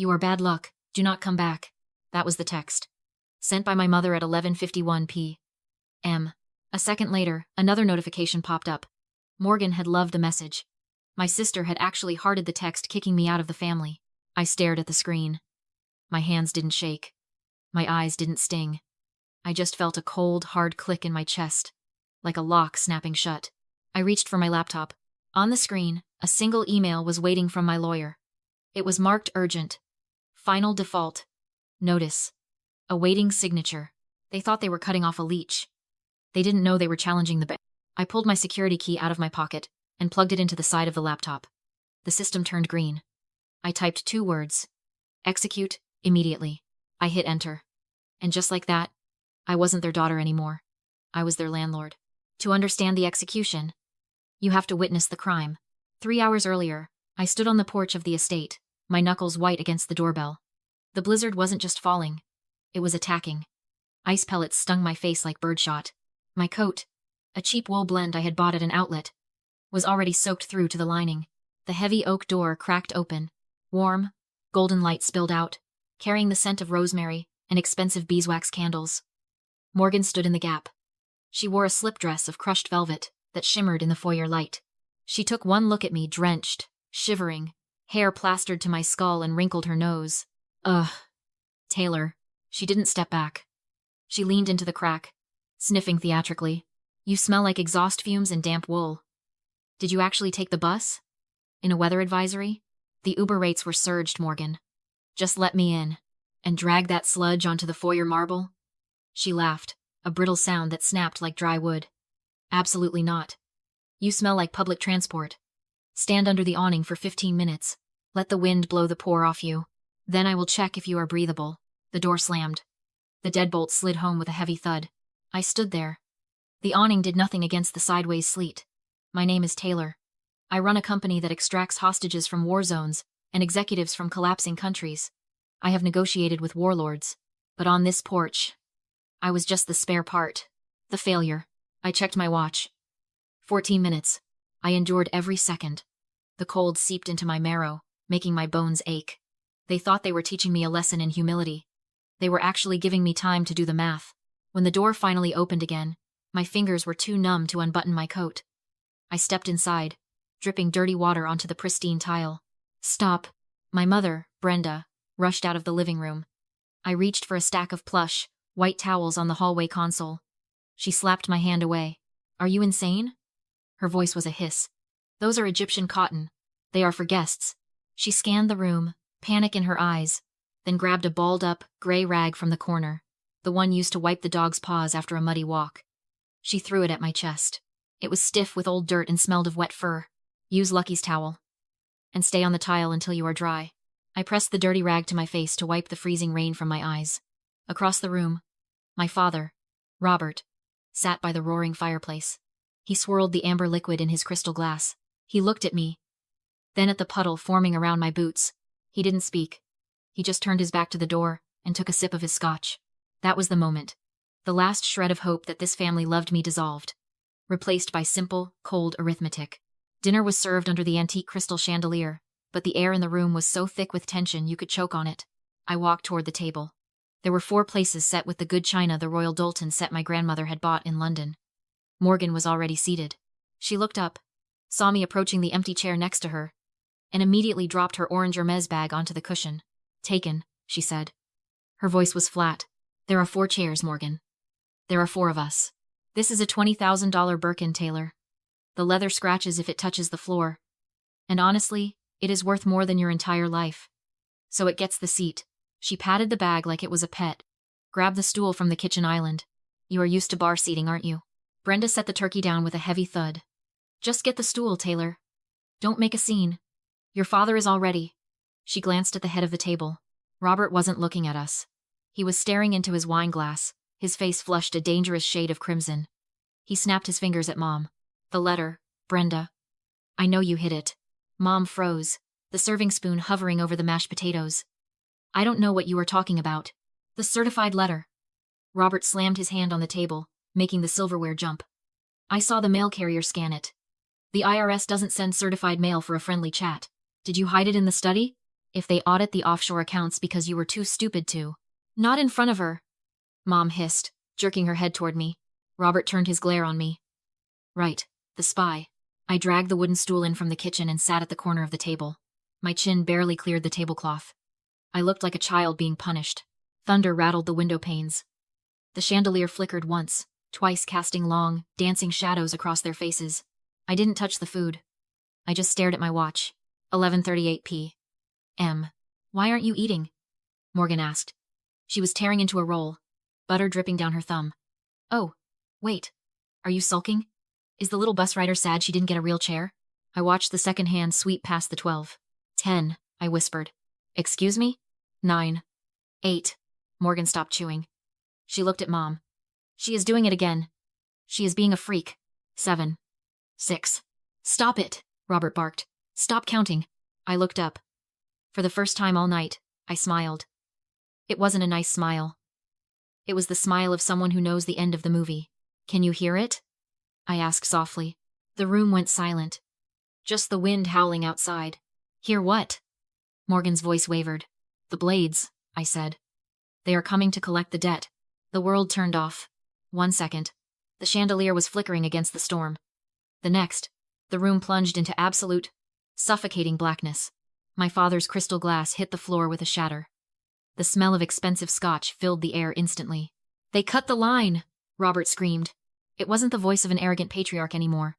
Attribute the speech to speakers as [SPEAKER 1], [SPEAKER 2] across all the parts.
[SPEAKER 1] You are bad luck. Do not come back. That was the text. Sent by my mother at 11:51 p.m. A second later, another notification popped up. Morgan had loved the message. My sister had actually hearted the text, kicking me out of the family. I stared at the screen. My hands didn't shake. My eyes didn't sting. I just felt a cold, hard click in my chest, like a lock snapping shut. I reached for my laptop. On the screen, a single email was waiting from my lawyer. It was marked urgent. Final default. Notice. Awaiting signature. They thought they were cutting off a leech. They didn't know they were challenging the bank. I pulled my security key out of my pocket and plugged it into the side of the laptop. The system turned green. I typed 2 words. Execute, immediately. I hit enter. And just like that, I wasn't their daughter anymore. I was their landlord. To understand the execution, you have to witness the crime. 3 hours earlier, I stood on the porch of the estate, my knuckles white against the doorbell. The blizzard wasn't just falling. It was attacking. Ice pellets stung my face like birdshot. My coat, a cheap wool blend I had bought at an outlet, was already soaked through to the lining. The heavy oak door cracked open. Warm, golden light spilled out, carrying the scent of rosemary and expensive beeswax candles. Morgan stood in the gap. She wore a slip dress of crushed velvet that shimmered in the foyer light. She took one look at me, drenched, shivering, hair plastered to my skull, and wrinkled her nose. Ugh. Taylor. She didn't step back. She leaned into the crack, sniffing theatrically. You smell like exhaust fumes and damp wool. Did you actually take the bus? In a weather advisory? The Uber rates were surged, Morgan. Just let me in. And drag that sludge onto the foyer marble? She laughed, a brittle sound that snapped like dry wood. Absolutely not. You smell like public transport. Stand under the awning for 15 minutes. Let the wind blow the pour off you. Then I will check if you are breathable. The door slammed. The deadbolt slid home with a heavy thud. I stood there. The awning did nothing against the sideways sleet. My name is Taylor. I run a company that extracts hostages from war zones and executives from collapsing countries. I have negotiated with warlords. But on this porch, I was just the spare part. The failure. I checked my watch. 14 minutes. I endured every second. The cold seeped into my marrow, making my bones ache. They thought they were teaching me a lesson in humility. They were actually giving me time to do the math. When the door finally opened again, my fingers were too numb to unbutton my coat. I stepped inside, dripping dirty water onto the pristine tile. Stop. My mother, Brenda, rushed out of the living room. I reached for a stack of plush, white towels on the hallway console. She slapped my hand away. Are you insane? Her voice was a hiss. Those are Egyptian cotton. They are for guests. She scanned the room, panic in her eyes, then grabbed a balled-up, gray rag from the corner, the one used to wipe the dog's paws after a muddy walk. She threw it at my chest. It was stiff with old dirt and smelled of wet fur. Use Lucky's towel. And stay on the tile until you are dry. I pressed the dirty rag to my face to wipe the freezing rain from my eyes. Across the room, my father, Robert, sat by the roaring fireplace. He swirled the amber liquid in his crystal glass. He looked at me, then at the puddle forming around my boots. He didn't speak. He just turned his back to the door and took a sip of his scotch. That was the moment. The last shred of hope that this family loved me dissolved, replaced by simple, cold arithmetic. Dinner was served under the antique crystal chandelier, but the air in the room was so thick with tension you could choke on it. I walked toward the table. There were 4 places set with the good china the Royal Doulton set my grandmother had bought in London. Morgan was already seated. She looked up, saw me approaching the empty chair next to her, and immediately dropped her orange Hermes bag onto the cushion. Taken, she said. Her voice was flat. There are 4 chairs, Morgan. There are 4 of us. This is a $20,000 Birkin, Taylor. The leather scratches if it touches the floor. And honestly, it is worth more than your entire life. So it gets the seat. She patted the bag like it was a pet. Grab the stool from the kitchen island. You are used to bar seating, aren't you? Brenda set the turkey down with a heavy thud. Just get the stool, Taylor. Don't make a scene. Your father is all ready. She glanced at the head of the table. Robert wasn't looking at us. He was staring into his wine glass, his face flushed a dangerous shade of crimson. He snapped his fingers at Mom. The letter, Brenda. I know you hid it. Mom froze, the serving spoon hovering over the mashed potatoes. I don't know what you are talking about. The certified letter. Robert slammed his hand on the table, making the silverware jump. I saw the mail carrier scan it. The IRS doesn't send certified mail for a friendly chat. Did you hide it in the study? If they audit the offshore accounts because you were too stupid to. Not in front of her, Mom hissed, jerking her head toward me. Robert turned his glare on me. Right, the spy. I dragged the wooden stool in from the kitchen and sat at the corner of the table. My chin barely cleared the tablecloth. I looked like a child being punished. Thunder rattled the window panes. The chandelier flickered once, twice, casting long, dancing shadows across their faces. I didn't touch the food. I just stared at my watch. 11:38 p.m. Why aren't you eating? Morgan asked. She was tearing into a roll, butter dripping down her thumb. Oh, wait. Are you sulking? Is the little bus rider sad she didn't get a real chair? I watched the second hand sweep past the 12:10, I whispered. Excuse me? 9. 8. Morgan stopped chewing. She looked at Mom. She is doing it again. She is being a freak. 7. 6. Stop it, Robert barked. Stop counting. I looked up. For the first time all night, I smiled. It wasn't a nice smile. It was the smile of someone who knows the end of the movie. Can you hear it? I asked softly. The room went silent. Just the wind howling outside. Hear what? Morgan's voice wavered. The blades, I said. They are coming to collect the debt. The world turned off. 1 second. The chandelier was flickering against the storm. The next, the room plunged into absolute, suffocating blackness. My father's crystal glass hit the floor with a shatter. The smell of expensive scotch filled the air instantly. They cut the line, Robert screamed. It wasn't the voice of an arrogant patriarch anymore.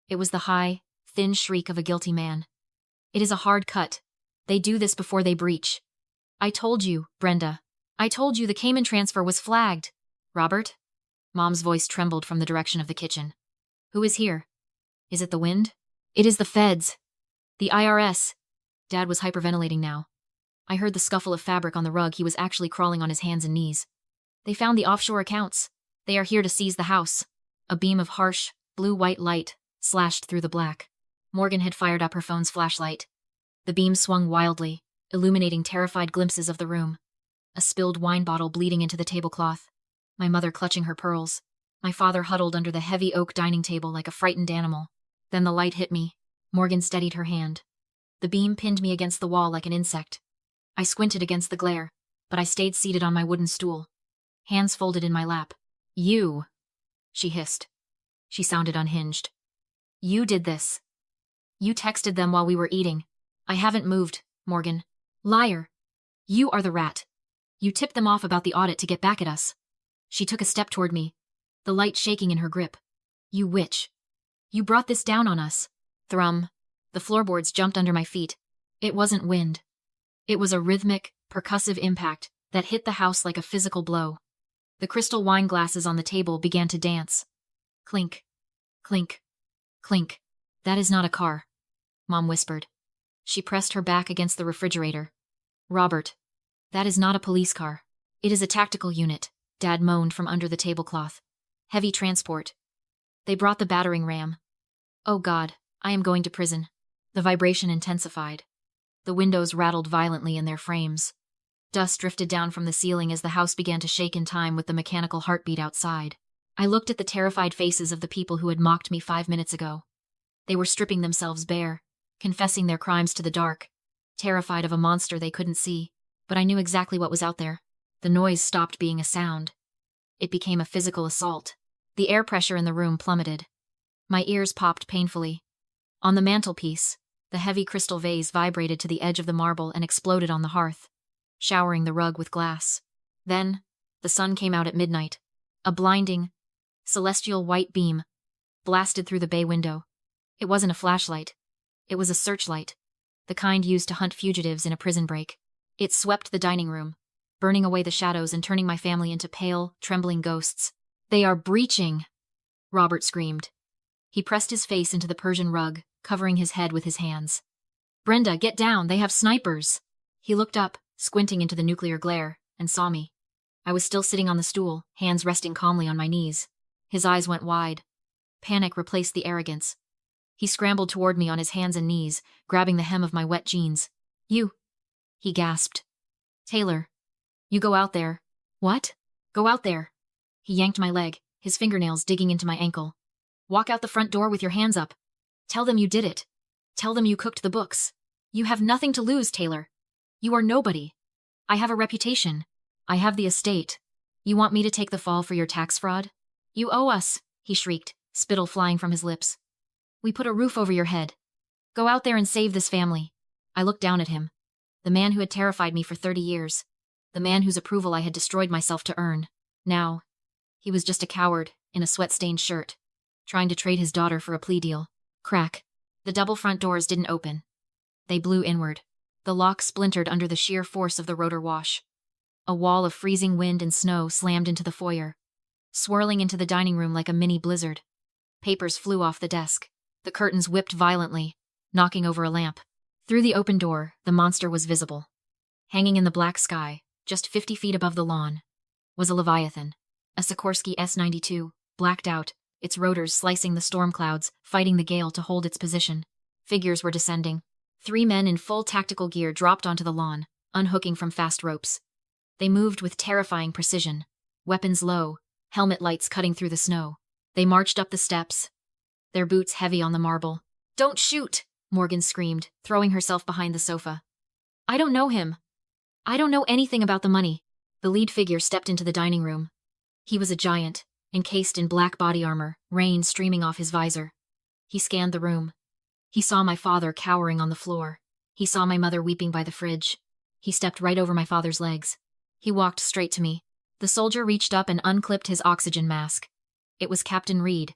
[SPEAKER 1] It was the high, thin shriek of a guilty man. It is a hard cut. They do this before they breach. I told you, Brenda. I told you the Cayman transfer was flagged. Robert? Mom's voice trembled from the direction of the kitchen. Who is here? Is it the wind? It is the feds. The IRS. Dad was hyperventilating now. I heard the scuffle of fabric on the rug. He was actually crawling on his hands and knees. They found the offshore accounts. They are here to seize the house. A beam of harsh, blue-white light slashed through the black. Morgan had fired up her phone's flashlight. The beam swung wildly, illuminating terrified glimpses of the room. A spilled wine bottle bleeding into the tablecloth. My mother clutching her pearls. My father huddled under the heavy oak dining table like a frightened animal. Then the light hit me. Morgan steadied her hand. The beam pinned me against the wall like an insect. I squinted against the glare, but I stayed seated on my wooden stool, hands folded in my lap. You, she hissed. She sounded unhinged. You did this. You texted them while we were eating. I haven't moved, Morgan. Liar. You are the rat. You tipped them off about the audit to get back at us. She took a step toward me, the light shaking in her grip. You witch. You brought this down on us. Thrum. The floorboards jumped under my feet. It wasn't wind. It was a rhythmic, percussive impact that hit the house like a physical blow. The crystal wine glasses on the table began to dance. Clink. Clink. Clink. That is not a car, Mom whispered. She pressed her back against the refrigerator. Robert. That is not a police car. It is a tactical unit, Dad moaned from under the tablecloth. Heavy transport. They brought the battering ram. Oh God, I am going to prison. The vibration intensified. The windows rattled violently in their frames. Dust drifted down from the ceiling as the house began to shake in time with the mechanical heartbeat outside. I looked at the terrified faces of the people who had mocked me 5 minutes ago. They were stripping themselves bare, confessing their crimes to the dark, terrified of a monster they couldn't see. But I knew exactly what was out there. The noise stopped being a sound. It became a physical assault. The air pressure in the room plummeted. My ears popped painfully. On the mantelpiece, the heavy crystal vase vibrated to the edge of the marble and exploded on the hearth, showering the rug with glass. Then, the sun came out at midnight. A blinding, celestial white beam blasted through the bay window. It wasn't a flashlight. It was a searchlight, the kind used to hunt fugitives in a prison break. It swept the dining room, burning away the shadows and turning my family into pale, trembling ghosts. They are breaching, Robert screamed. He pressed his face into the Persian rug, covering his head with his hands. Brenda, get down, they have snipers. He looked up, squinting into the nuclear glare, and saw me. I was still sitting on the stool, hands resting calmly on my knees. His eyes went wide. Panic replaced the arrogance. He scrambled toward me on his hands and knees, grabbing the hem of my wet jeans. You, he gasped. Taylor, you go out there. What? Go out there. He yanked my leg, his fingernails digging into my ankle. Walk out the front door with your hands up. Tell them you did it. Tell them you cooked the books. You have nothing to lose, Taylor. You are nobody. I have a reputation. I have the estate. You want me to take the fall for your tax fraud? You owe us, he shrieked, spittle flying from his lips. We put a roof over your head. Go out there and save this family. I looked down at him. The man who had terrified me for 30 years. The man whose approval I had destroyed myself to earn. Now, he was just a coward, in a sweat-stained shirt, trying to trade his daughter for a plea deal. Crack. The double front doors didn't open. They blew inward. The lock splintered under the sheer force of the rotor wash. A wall of freezing wind and snow slammed into the foyer, swirling into the dining room like a mini blizzard. Papers flew off the desk. The curtains whipped violently, knocking over a lamp. Through the open door, the monster was visible. Hanging in the black sky, just 50 feet above the lawn, was a Leviathan, a Sikorsky S-92, blacked out, its rotors slicing the storm clouds, fighting the gale to hold its position. Figures were descending. 3 men in full tactical gear dropped onto the lawn, unhooking from fast ropes. They moved with terrifying precision, weapons low, helmet lights cutting through the snow. They marched up the steps, their boots heavy on the marble. "Don't shoot!" Morgan screamed, throwing herself behind the sofa. "I don't know him. I don't know anything about the money." The lead figure stepped into the dining room. He was a giant, encased in black body armor, rain streaming off his visor. He scanned the room. He saw my father cowering on the floor. He saw my mother weeping by the fridge. He stepped right over my father's legs. He walked straight to me. The soldier reached up and unclipped his oxygen mask. It was Captain Reed,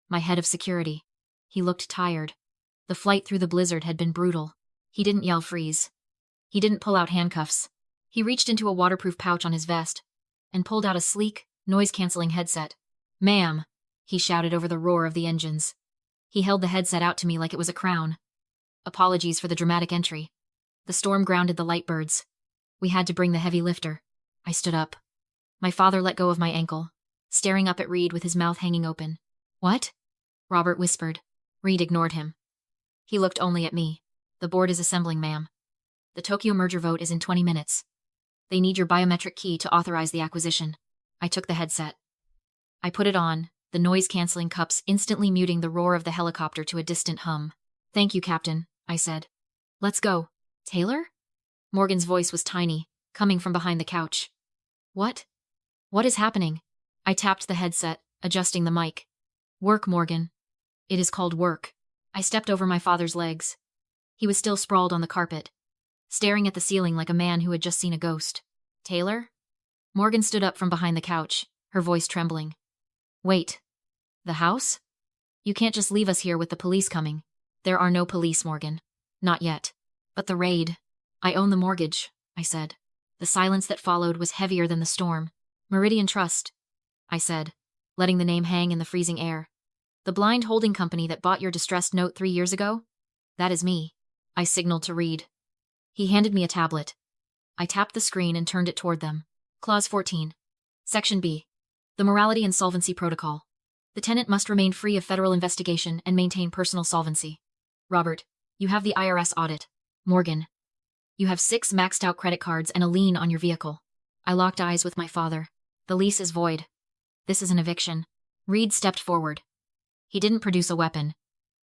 [SPEAKER 1] my head of security. He looked tired. The flight through the blizzard had been brutal. He didn't yell freeze. He didn't pull out handcuffs. He reached into a waterproof pouch on his vest and pulled out a sleek, noise-canceling headset. "Ma'am," he shouted over the roar of the engines. He held the headset out to me like it was a crown. "Apologies for the dramatic entry. The storm grounded the light birds. We had to bring the heavy lifter." I stood up. My father let go of my ankle, staring up at Reed with his mouth hanging open. "What?" Robert whispered. Reed ignored him. He looked only at me. "The board is assembling, ma'am. The Tokyo merger vote is in 20 minutes. They need your biometric key to authorize the acquisition." I took the headset. I put it on, the noise-canceling cups instantly muting the roar of the helicopter to a distant hum. "Thank you, Captain," I said. "Let's go." "Taylor?" Morgan's voice was tiny, coming from behind the couch. "What? What is happening?" I tapped the headset, adjusting the mic. "Work, Morgan. It is called work." I stepped over my father's legs. He was still sprawled on the carpet, staring at the ceiling like a man who had just seen a ghost. "Taylor?" Morgan stood up from behind the couch, her voice trembling. "Wait. The house? You can't just leave us here with the police coming." "There are no police, Morgan. Not yet. But the raid. I own the mortgage," I said. The silence that followed was heavier than the storm. "Meridian Trust," I said, letting the name hang in the freezing air. "The blind holding company that bought your distressed note 3 years ago? That is me." I signaled to Reed. He handed me a tablet. I tapped the screen and turned it toward them. Clause 14. Section B. The Morality and Solvency Protocol. The tenant must remain free of federal investigation and maintain personal solvency. Robert, you have the IRS audit. Morgan, you have 6 maxed-out credit cards and a lien on your vehicle. I locked eyes with my father. The lease is void. This is an eviction. Reed stepped forward. He didn't produce a weapon.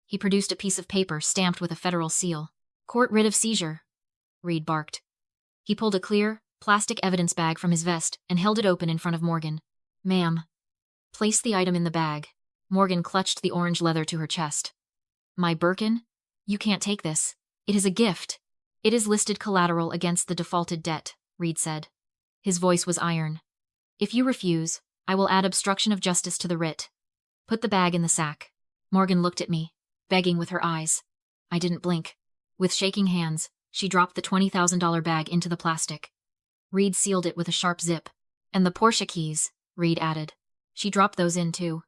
[SPEAKER 1] He produced a piece of paper stamped with a federal seal. "Court writ of seizure," Reed barked. He pulled a clear, plastic evidence bag from his vest and held it open in front of Morgan. "Ma'am." "Place the item in the bag." Morgan clutched the orange leather to her chest. "My Birkin? You can't take this. It is a gift. It is listed collateral against the defaulted debt," Reed said. His voice was iron. "If you refuse, I will add obstruction of justice to the writ. Put the bag in the sack." Morgan looked at me, begging with her eyes. I didn't blink. With shaking hands, she dropped the $20,000 bag into the plastic. Reed sealed it with a sharp zip. "And the Porsche keys," Reed added. She dropped those in too.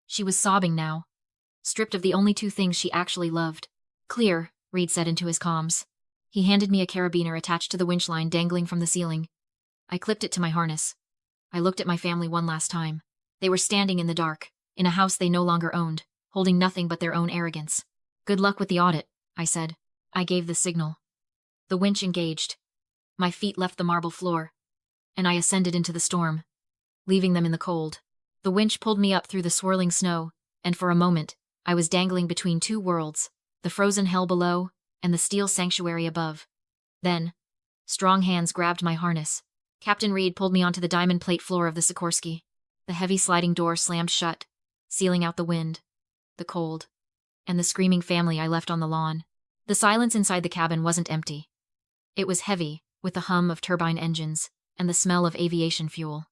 [SPEAKER 1] She was sobbing now, stripped of the only 2 things she actually loved. "Clear," Reed said into his comms. He handed me a carabiner attached to the winch line dangling from the ceiling. I clipped it to my harness. I looked at my family one last time. They were standing in the dark, in a house they no longer owned, holding nothing but their own arrogance. "Good luck with the audit," I said. I gave the signal. The winch engaged. My feet left the marble floor, and I ascended into the storm, leaving them in the cold. The winch pulled me up through the swirling snow, and for a moment, I was dangling between 2 worlds, the frozen hell below and the steel sanctuary above. Then, Strong hands grabbed my harness. Captain Reed pulled me onto the diamond plate floor of the Sikorsky. The heavy sliding door slammed shut, sealing out the wind, the cold, and the screaming family I left on the lawn. The silence inside the cabin wasn't empty. It was heavy, with the hum of turbine engines and the smell of aviation fuel.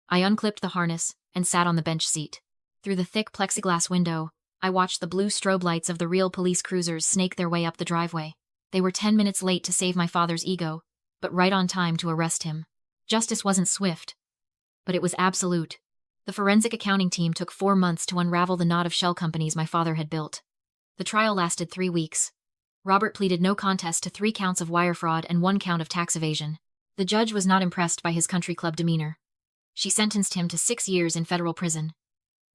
[SPEAKER 1] I unclipped the harness and sat on the bench seat. Through the thick plexiglass window, I watched the blue strobe lights of the real police cruisers snake their way up the driveway. They were 10 minutes late to save my father's ego, but right on time to arrest him. Justice wasn't swift, but it was absolute. The forensic accounting team took 4 months to unravel the knot of shell companies my father had built. The trial lasted 3 weeks. Robert pleaded no contest to 3 counts of wire fraud and 1 count of tax evasion. The judge was not impressed by his country club demeanor. She sentenced him to 6 years in federal prison,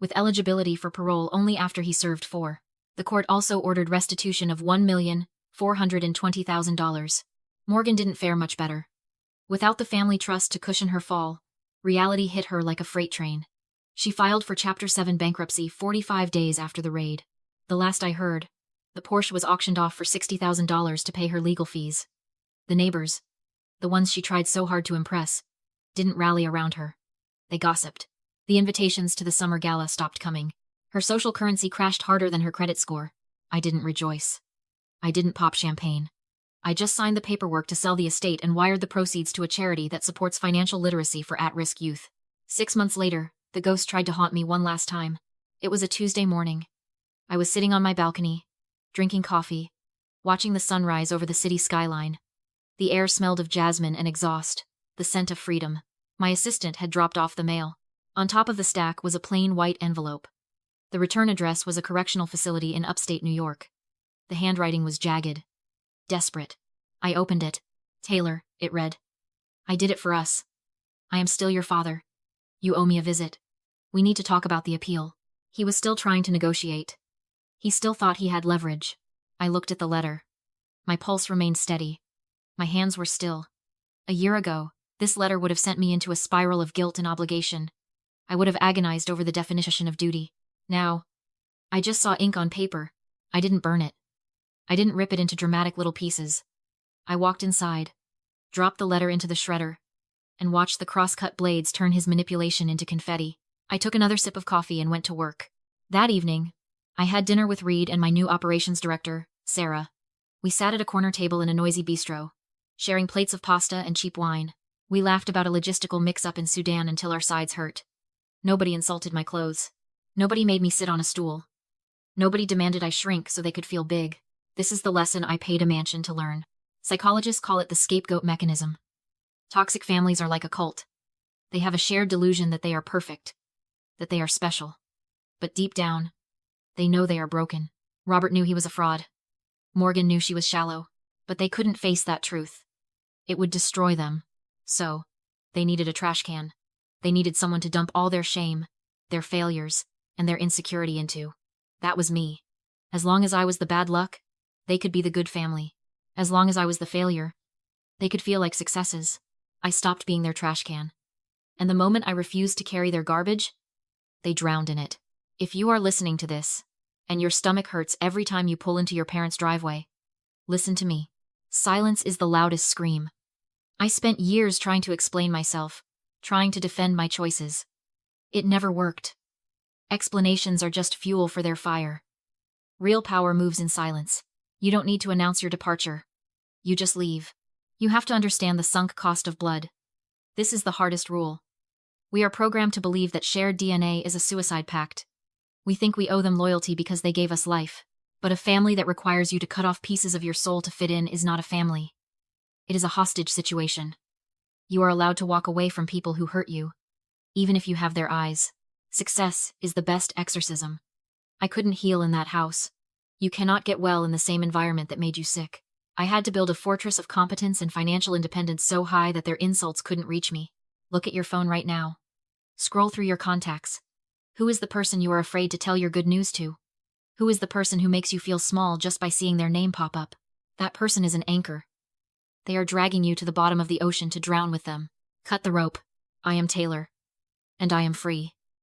[SPEAKER 1] with eligibility for parole only after he served 4. The court also ordered restitution of $1,420,000. Morgan didn't fare much better. Without the family trust to cushion her fall, reality hit her like a freight train. She filed for Chapter 7 bankruptcy 45 days after the raid. The last I heard, the Porsche was auctioned off for $60,000 to pay her legal fees. The neighbors, the ones she tried so hard to impress, didn't rally around her. They gossiped. The invitations to the summer gala stopped coming. Her social currency crashed harder than her credit score. I didn't rejoice. I didn't pop champagne. I just signed the paperwork to sell the estate and wired the proceeds to a charity that supports financial literacy for at-risk youth. 6 months later, the ghost tried to haunt me one last time. It was a Tuesday morning. I was sitting on my balcony, drinking coffee, watching the sunrise over the city skyline. The air smelled of jasmine and exhaust, the scent of freedom. My assistant had dropped off the mail. On top of the stack was a plain white envelope. The return address was a correctional facility in upstate New York. The handwriting was jagged, desperate. I opened it. Taylor, it read. I did it for us. I am still your father. You owe me a visit. We need to talk about the appeal. He was still trying to negotiate. He still thought he had leverage. I looked at the letter. My pulse remained steady. My hands were still. A year ago, this letter would have sent me into a spiral of guilt and obligation. I would have agonized over the definition of duty. Now, I just saw ink on paper. I didn't burn it. I didn't rip it into dramatic little pieces. I walked inside, dropped the letter into the shredder, and watched the cross-cut blades turn his manipulation into confetti. I took another sip of coffee and went to work. That evening, I had dinner with Reed and my new operations director, Sarah. We sat at a corner table in a noisy bistro, sharing plates of pasta and cheap wine. We laughed about a logistical mix-up in Sudan until our sides hurt. Nobody insulted my clothes. Nobody made me sit on a stool. Nobody demanded I shrink so they could feel big. This is the lesson I paid a mansion to learn. Psychologists call it the scapegoat mechanism. Toxic families are like a cult. They have a shared delusion that they are perfect, that they are special. But deep down, they know they are broken. Robert knew he was a fraud. Morgan knew she was shallow, but they couldn't face that truth. It would destroy them. So, they needed a trash can. They needed someone to dump all their shame, their failures, and their insecurity into. That was me. As long as I was the bad luck, they could be the good family. As long as I was the failure, they could feel like successes. I stopped being their trash can. And the moment I refused to carry their garbage, they drowned in it. If you are listening to this, and your stomach hurts every time you pull into your parents' driveway, listen to me. Silence is the loudest scream. I spent years trying to explain myself, trying to defend my choices. It never worked. Explanations are just fuel for their fire. Real power moves in silence. You don't need to announce your departure. You just leave. You have to understand the sunk cost of blood. This is the hardest rule. We are programmed to believe that shared DNA is a suicide pact. We think we owe them loyalty because they gave us life. But a family that requires you to cut off pieces of your soul to fit in is not a family. It is a hostage situation. You are allowed to walk away from people who hurt you, even if you have their eyes. Success is the best exorcism. I couldn't heal in that house. You cannot get well in the same environment that made you sick. I had to build a fortress of competence and financial independence so high that their insults couldn't reach me. Look at your phone right now. Scroll through your contacts. Who is the person you are afraid to tell your good news to? Who is the person who makes you feel small just by seeing their name pop up? That person is an anchor. They are dragging you to the bottom of the ocean to drown with them. Cut the rope. I am Taylor. And I am free.